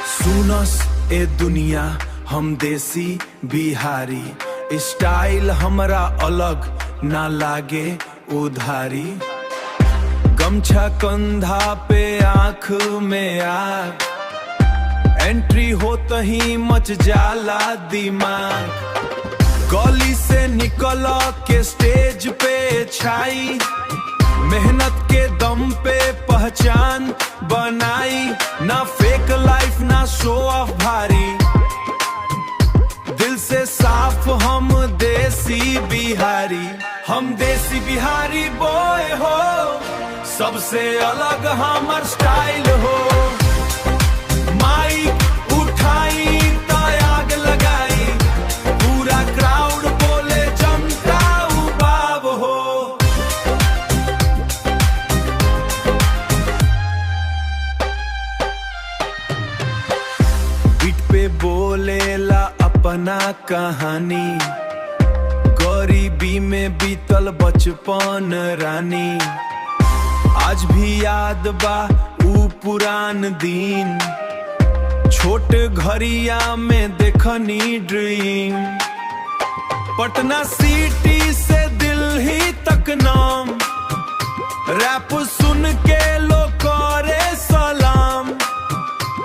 सुनस ए दुनिया हम देसी बिहारी, स्टाइल हमरा अलग ना लागे उधारी। गमछा कंधा पे आँख में आग, एंट्री होत ही मच जाला दिमाग। गली से निकल के स्टेज पे छाई, मेहनत के दम पे पहचान बनाई। ना फेक लाइफ ना शो ऑफ भारी, दिल से साफ हम देसी बिहारी। हम देसी बिहारी बॉय हो, सबसे अलग हमार स्टाइल हो। माइक उठाई तो आग लगाई, पूरा क्राउड बोले जनता उबाब हो। बीट पे बोलेला अपना कहानी, गरीबी में बीतल बचपन रानी। आज भी याद बा ऊ पुरान दिन, छोट घरिया में देखनी ड्रीम। पटना सिटी से दिल्ली तक नाम, रैप सुन के लोग करे सलाम।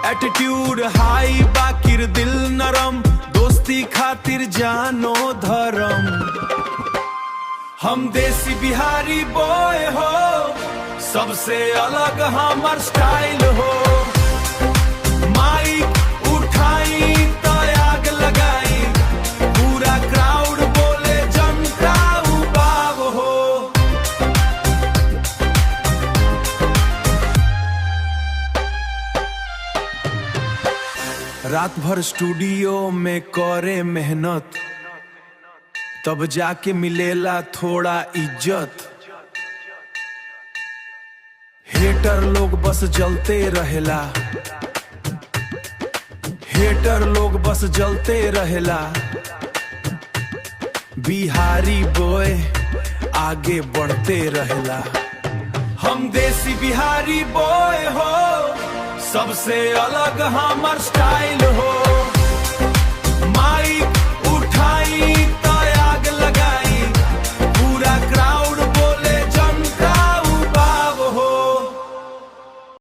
एटीट्यूड हाई बाकिर दिल नरम, दोस्ती खातिर जानो धर्म। हम देसी बिहारी बॉय हो, सबसे अलग हमार स्टाइल हो। माइक उठाई तो आग लगाई, पूरा क्राउड बोले जनता उबाब हो। रात भर स्टूडियो में करे मेहनत, तब जाके मिलेला थोड़ा इज्जत। हेटर लोग बस जलते रहेला, हेटर लोग बस जलते रहेला। बिहारी बॉय आगे बढ़ते रहेला। हम देसी बिहारी बॉय हो, सबसे अलग हमार स्टाइल हो।